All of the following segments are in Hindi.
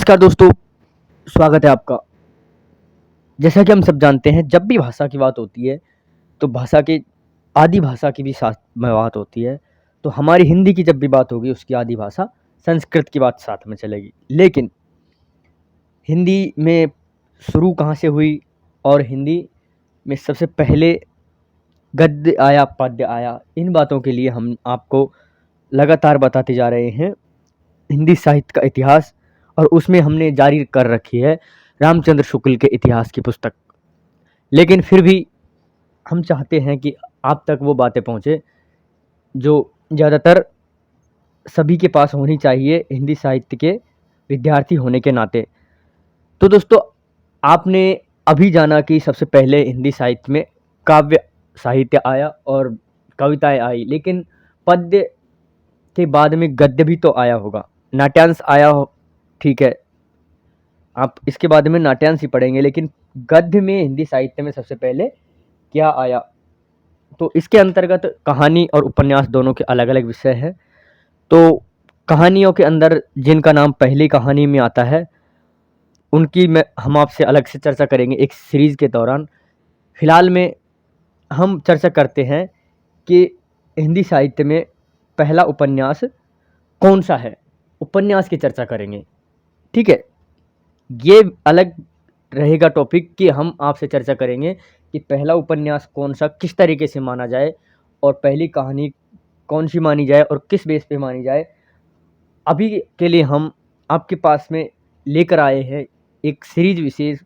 नमस्कार दोस्तों, स्वागत है आपका। जैसा कि हम सब जानते हैं, जब भी भाषा की बात होती है, तो भाषा के आदि भाषा की भी साथ में बात होती है। तो हमारी हिंदी की जब भी बात होगी, उसकी आदि भाषा संस्कृत की बात साथ में चलेगी। लेकिन हिंदी में शुरू कहाँ से हुई और हिंदी में सबसे पहले गद्य आया, पद्य आया, इन बातों के लिए हम आपको लगातार बताते जा रहे हैं हिंदी साहित्य का इतिहास। और उसमें हमने जारी कर रखी है रामचंद्र शुक्ल के इतिहास की पुस्तक। लेकिन फिर भी हम चाहते हैं कि आप तक वो बातें पहुँचे जो ज़्यादातर सभी के पास होनी चाहिए हिंदी साहित्य के विद्यार्थी होने के नाते। तो दोस्तों, आपने अभी जाना कि सबसे पहले हिंदी साहित्य में काव्य साहित्य आया और कविताएं आई, लेकिन पद्य के बाद में गद्य भी तो आया होगा, नाट्यांश आया हो, ठीक है, आप इसके बाद में नाट्यांश ही पढ़ेंगे। लेकिन गद्य में हिंदी साहित्य में सबसे पहले क्या आया? तो इसके अंतर्गत कहानी और उपन्यास दोनों के अलग अलग विषय हैं। तो कहानियों के अंदर जिनका नाम पहली कहानी में आता है, उनकी हम आपसे अलग से चर्चा करेंगे एक सीरीज़ के दौरान। फिलहाल में हम चर्चा करते हैं कि हिंदी साहित्य में पहला उपन्यास कौन सा है, उपन्यास की चर्चा करेंगे, ठीक है। ये अलग रहेगा टॉपिक कि हम आपसे चर्चा करेंगे कि पहला उपन्यास कौन सा, किस तरीके से माना जाए, और पहली कहानी कौन सी मानी जाए और किस बेस पे मानी जाए। अभी के लिए हम आपके पास में लेकर आए हैं एक सीरीज विशेष,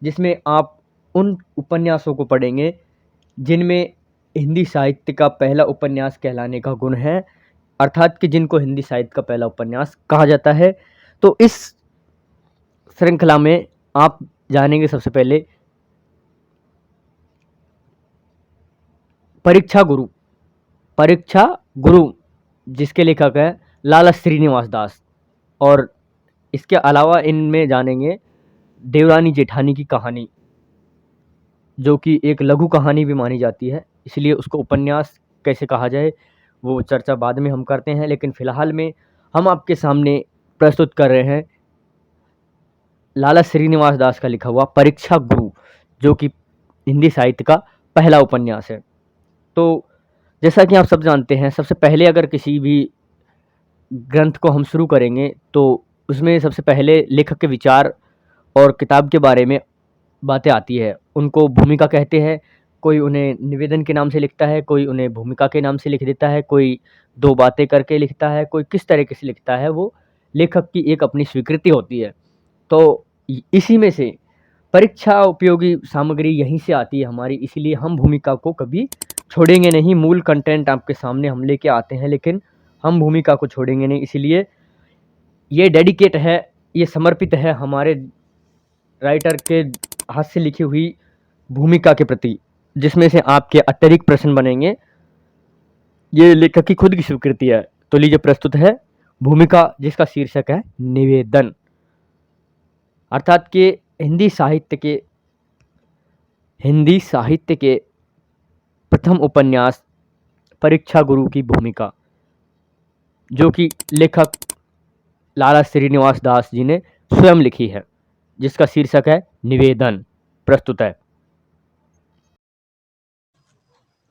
जिसमें आप उन उपन्यासों को पढ़ेंगे जिनमें हिंदी साहित्य का पहला उपन्यास कहलाने का गुण है, अर्थात कि जिनको हिंदी साहित्य का पहला उपन्यास कहा जाता है। तो इस श्रृंखला में आप जानेंगे सबसे पहले परीक्षा गुरु। परीक्षा गुरु जिसके लेखक है लाला श्रीनिवास दास, और इसके अलावा इनमें जानेंगे देवरानी जेठानी की कहानी, जो कि एक लघु कहानी भी मानी जाती है, इसलिए उसको उपन्यास कैसे कहा जाए वो चर्चा बाद में हम करते हैं। लेकिन फ़िलहाल में हम आपके सामने प्रस्तुत कर रहे हैं लाला श्रीनिवास दास का लिखा हुआ परीक्षा गुरु, जो कि हिंदी साहित्य का पहला उपन्यास है। तो जैसा कि आप सब जानते हैं, सबसे पहले अगर किसी भी ग्रंथ को हम शुरू करेंगे तो उसमें सबसे पहले लेखक के विचार और किताब के बारे में बातें आती है। उनको भूमिका कहते हैं, कोई उन्हें निवेदन के नाम से लिखता है, कोई उन्हें भूमिका के नाम से लिख देता है, कोई दो बातें करके लिखता है, कोई किस तरीके से लिखता है, वो लेखक की एक अपनी स्वीकृति होती है। तो इसी में से परीक्षा उपयोगी सामग्री यहीं से आती है हमारी, इसीलिए हम भूमिका को कभी छोड़ेंगे नहीं। मूल कंटेंट आपके सामने हम लेके आते हैं, लेकिन हम भूमिका को छोड़ेंगे नहीं। इसलिए ये डेडिकेट है, ये समर्पित है हमारे राइटर के हाथ से लिखी हुई भूमिका के प्रति, जिसमें से आपके अत्यधिक प्रश्न बनेंगे। ये लेखक की खुद की स्वीकृति है। तो लीजिए, प्रस्तुत है भूमिका, जिसका शीर्षक है निवेदन, अर्थात कि हिंदी साहित्य के प्रथम उपन्यास परीक्षा गुरु की भूमिका, जो कि लेखक लाला श्रीनिवास दास जी ने स्वयं लिखी है, जिसका शीर्षक है निवेदन। प्रस्तुत है,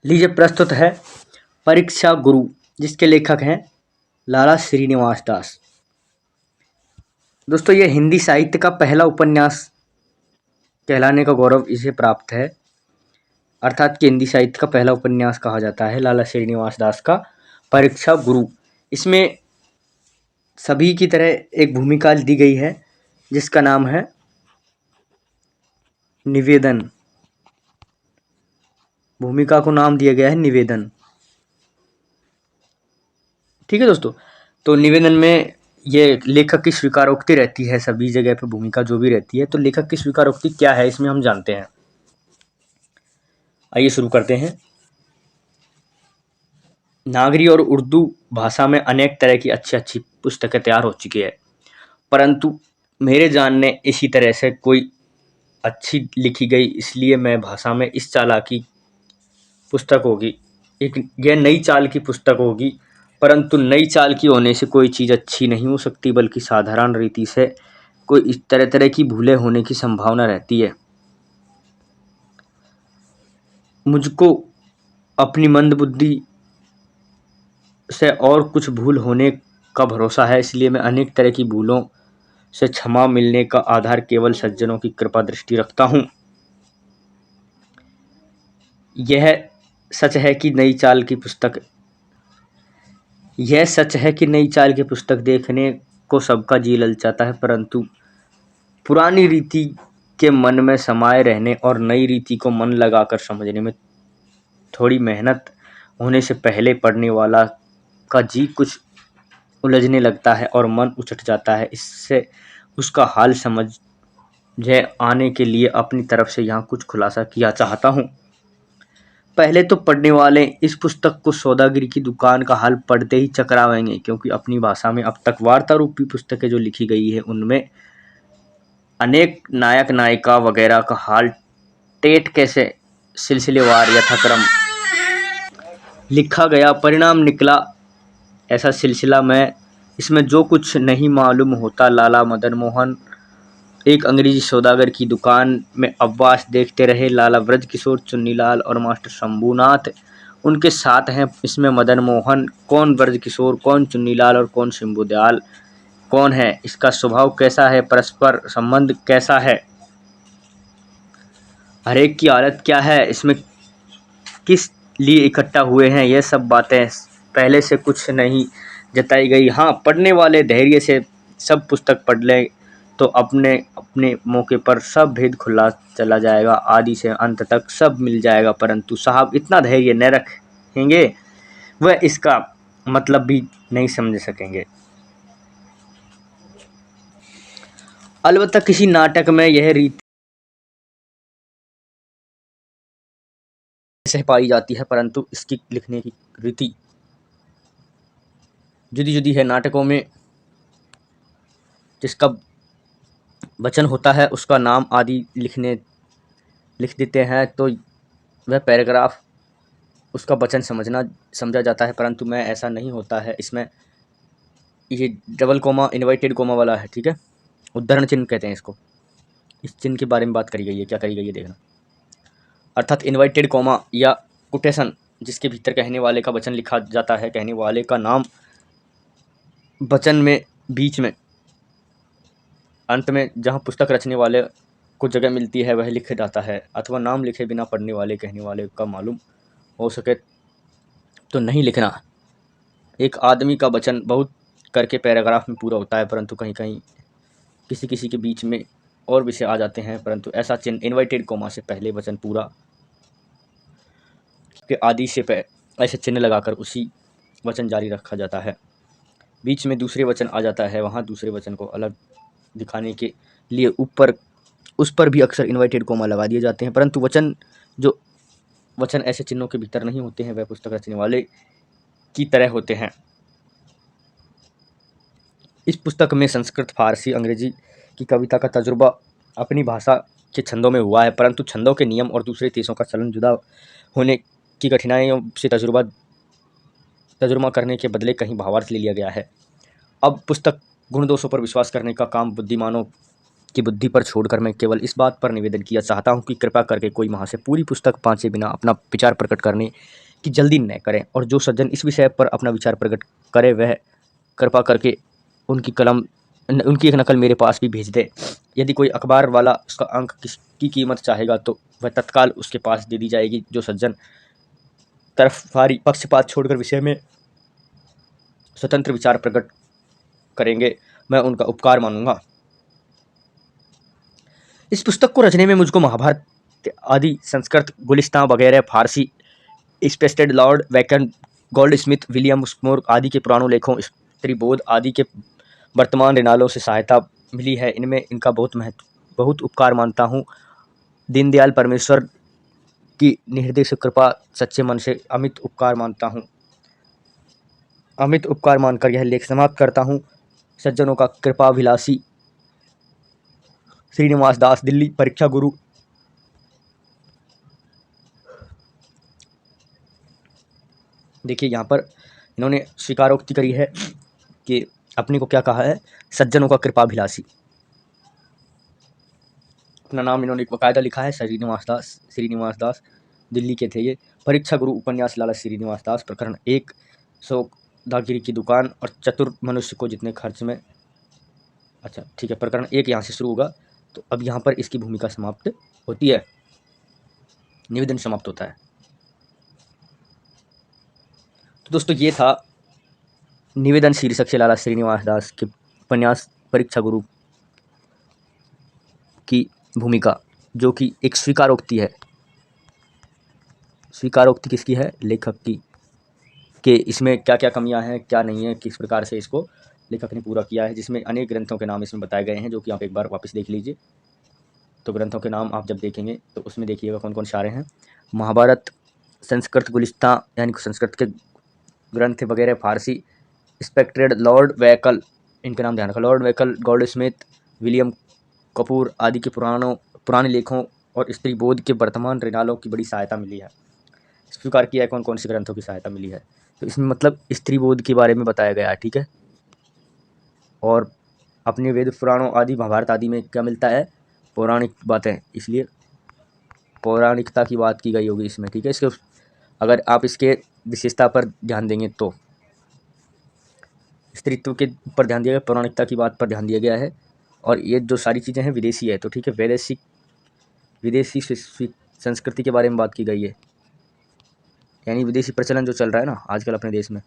लीजिए, प्रस्तुत है परीक्षा गुरु, जिसके लेखक हैं लाला श्रीनिवास दास। दोस्तों, ये हिंदी साहित्य का पहला उपन्यास कहलाने का गौरव इसे प्राप्त है, अर्थात कि हिंदी साहित्य का पहला उपन्यास कहा जाता है लाला श्रीनिवास दास का परीक्षा गुरु। इसमें सभी की तरह एक भूमिका दी गई है, जिसका नाम है निवेदन। भूमिका को नाम दिया गया है निवेदन, ठीक है दोस्तों। तो निवेदन में ये लेखक की स्वीकारोक्ति रहती है, सभी जगह पे भूमिका जो भी रहती है। तो लेखक की स्वीकारोक्ति क्या है, इसमें हम जानते हैं। आइए शुरू करते हैं। नागरी और उर्दू भाषा में अनेक तरह की अच्छी अच्छी पुस्तकें तैयार हो चुकी है, परंतु मेरे जानने इसी तरह से कोई अच्छी लिखी गई, इसलिए मैं भाषा में इस चालाकी पुस्तक होगी, एक यह नई चाल की पुस्तक होगी। परंतु नई चाल की होने से कोई चीज़ अच्छी नहीं हो सकती, बल्कि साधारण रीति से को इस तरह तरह की भूलें होने की संभावना रहती है। मुझको अपनी मंदबुद्धि से और कुछ भूल होने का भरोसा है, इसलिए मैं अनेक तरह की भूलों से क्षमा मिलने का आधार केवल सज्जनों की कृपा दृष्टि रखता हूँ। यह सच है कि नई चाल की पुस्तक देखने को सबका जी ललचाता है, परंतु पुरानी रीति के मन में समाये रहने और नई रीति को मन लगाकर समझने में थोड़ी मेहनत होने से पहले पढ़ने वाला का जी कुछ उलझने लगता है और मन उचट जाता है। इससे उसका हाल समझे आने के लिए अपनी तरफ से यहाँ कुछ खुलासा किया चाहता हूँ। पहले तो पढ़ने वाले इस पुस्तक को सौदागरी की दुकान का हाल पढ़ते ही चकरावेंगे, क्योंकि अपनी भाषा में अब तक वार्ता रूपी पुस्तकें जो लिखी गई है उनमें अनेक नायक नायिका वगैरह का हाल टेट कैसे सिलसिलेवार यथाक्रम लिखा गया। परिणाम निकला ऐसा सिलसिला में इसमें जो कुछ नहीं मालूम होता। लाला मदन मोहन एक अंग्रेजी सौदागर की दुकान में अवकाश देखते रहे। लाला ब्रजकिशोर, चुन्नीलाल और मास्टर शंभूनाथ उनके साथ हैं। इसमें मदन मोहन कौन, ब्रजकिशोर कौन, चुन्नीलाल और कौन शंभूदयाल कौन है, इसका स्वभाव कैसा है, परस्पर संबंध कैसा है, हरेक की हालत क्या है, इसमें किस लिए इकट्ठा हुए हैं, यह सब बातें पहले से कुछ नहीं जताई गई। हाँ, पढ़ने वाले धैर्य से सब पुस्तक पढ़ लें तो अपने अपने मौके पर सब भेद खुला चला जाएगा, आदि से अंत तक सब मिल जाएगा। परंतु साहब इतना धैर्य न रखेंगे वह इसका मतलब भी नहीं समझ सकेंगे। अलबत्ता किसी नाटक में यह रीति सह पाई जाती है, परंतु इसकी लिखने की रीति जुदी जुदी है। नाटकों में जिसका वचन होता है उसका नाम आदि लिख देते हैं तो वह पैराग्राफ उसका वचन समझा जाता है, परंतु में ऐसा नहीं होता है। इसमें ये डबल कोमा इन्वर्टेड कोमा वाला है, ठीक है, उद्धरण चिन्ह कहते हैं इसको। इस चिन्ह के बारे में बात करी गई है, क्या करी गई है देखना। अर्थात इन्वर्टेड कोमा या कोटेशन जिसके भीतर कहने वाले का वचन लिखा जाता है, कहने वाले का नाम वचन में बीच में अंत में जहाँ पुस्तक रचने वाले को जगह मिलती है वह लिखा जाता है, अथवा नाम लिखे बिना पढ़ने वाले कहने वाले का मालूम हो सके तो नहीं लिखना। एक आदमी का वचन बहुत करके पैराग्राफ में पूरा होता है, परंतु कहीं कहीं किसी किसी के बीच में और विषय आ जाते हैं, परंतु ऐसा चिन्ह इन्वर्टेड कोमा से पहले वचन पूरा के आदि से ऐसे चिन्ह लगाकर उसी वचन जारी रखा जाता है। बीच में दूसरे वचन आ जाता है, वहाँ दूसरे वचन को अलग दिखाने के लिए ऊपर उस पर भी अक्सर इन्वर्टेड कोमा लगा दिए जाते हैं, परंतु वचन ऐसे चिन्हों के भीतर नहीं होते हैं, वह पुस्तक रचने वाले की तरह होते हैं। इस पुस्तक में संस्कृत, फारसी, अंग्रेजी की कविता का तजुर्बा अपनी भाषा के छंदों में हुआ है, परंतु छंदों के नियम और दूसरे देशों का चलन जुदा होने की कठिनाइयों से तजुर्बा करने के बदले कहीं भावार्थ ले लिया गया है। अब पुस्तक गुण दोषों पर विश्वास करने का काम बुद्धिमानों की बुद्धि पर छोड़कर मैं केवल इस बात पर निवेदन किया चाहता हूँ कि कृपा करके कोई वहाँ से पूरी पुस्तक पाँचे बिना अपना विचार प्रकट करने की जल्दी न करें, और जो सज्जन इस विषय पर अपना विचार प्रकट करे वह कृपा करके उनकी एक नकल मेरे पास भी भेज दे। यदि कोई अखबार वाला उसका अंक की कीमत चाहेगा तो वह तत्काल उसके पास दे दी जाएगी। जो सज्जन तरफदारी पक्षपात छोड़कर विषय में स्वतंत्र विचार प्रकट करेंगे मैं उनका उपकार मानूंगा। इस पुस्तक को रचने में मुझको महाभारत आदि, संस्कृत, गुलिस्तान वगैरह, फारसी, स्पेस्टेड, Lord Bacon, Goldsmith, William स्मोर आदि के पुराणों लेखों, स्त्रीबोध आदि के वर्तमान रिनालों से सहायता मिली है। इनमें इनका बहुत उपकार मानता हूँ। दीनदयाल परमेश्वर की निहृदय से कृपा सच्चे मन से अमित उपकार मानता हूँ। अमित उपकार मानकर यह लेख समाप्त करता हूँ। सज्जनों का कृपाभिलाषी श्रीनिवास दास, दिल्ली, परीक्षा गुरु। देखिए यहाँ पर इन्होंने स्वीकारोक्ति करी है कि अपने को क्या कहा है, सज्जनों का कृपाभिलाषी। अपना नाम इन्होंने बाकायदा लिखा है, श्रीनिवास दास, दिल्ली के थे ये। परीक्षा गुरु उपन्यास लाला श्रीनिवास दास, प्रकरण 1, सौदागिरी की दुकान और चतुर मनुष्य को जितने खर्च में। अच्छा ठीक है, प्रकरण 1 यहाँ से शुरू होगा। तो अब यहाँ पर इसकी भूमिका समाप्त होती है, निवेदन समाप्त होता है। तो दोस्तों ये था निवेदन शीर्षक से लाला श्रीनिवास दास के उपन्यास परीक्षा गुरु की भूमिका, जो कि एक स्वीकारोक्ति है। स्वीकारोक्ति किसकी है? लेखक की, कि इसमें क्या क्या कमियां हैं, क्या नहीं है, किस प्रकार से इसको लेखक ने पूरा किया है, जिसमें अनेक ग्रंथों के नाम इसमें बताए गए हैं, जो कि आप एक बार वापस देख लीजिए। तो ग्रंथों के नाम आप जब देखेंगे तो उसमें देखिएगा कौन कौन से आ रहे हैं। महाभारत, संस्कृत गुलिस्ता यानी संस्कृत के ग्रंथ वगैरह, फारसी स्पेक्ट्रेड, लॉर्ड वैकल, इनके नाम ध्यान रखा, Lord वैकल, gold Smith, William Kapoor आदि के पुराने लेखों और स्त्री बोध के वर्तमान रिनालों की बड़ी सहायता मिली है। स्वीकार किया है कौन कौन से ग्रंथों की सहायता मिली है। तो इसमें मतलब स्त्री बोध के बारे में बताया गया है, ठीक है। और अपने वेद पुराणों आदि महाभारत आदि में क्या मिलता है? पौराणिक बातें, इसलिए पौराणिकता की बात की गई होगी इसमें, ठीक है। इसके अगर आप इसके विशेषता पर ध्यान देंगे तो स्त्रीत्व के ऊपर ध्यान दिया गया, पौराणिकता की बात पर ध्यान दिया गया है। और ये जो सारी चीज़ें हैं विदेशी है, तो ठीक है, विदेशी संस्कृति के बारे में बात की गई है, यानी विदेशी प्रचलन जो चल रहा है ना आजकल अपने देश में,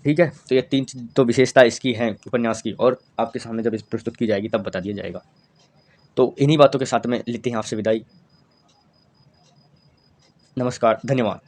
ठीक है। तो ये 3 तो विशेषता इसकी हैं उपन्यास की, और आपके सामने जब इस प्रस्तुत की जाएगी तब बता दिया जाएगा। तो इन्हीं बातों के साथ में लेते हैं आपसे विदाई। नमस्कार, धन्यवाद।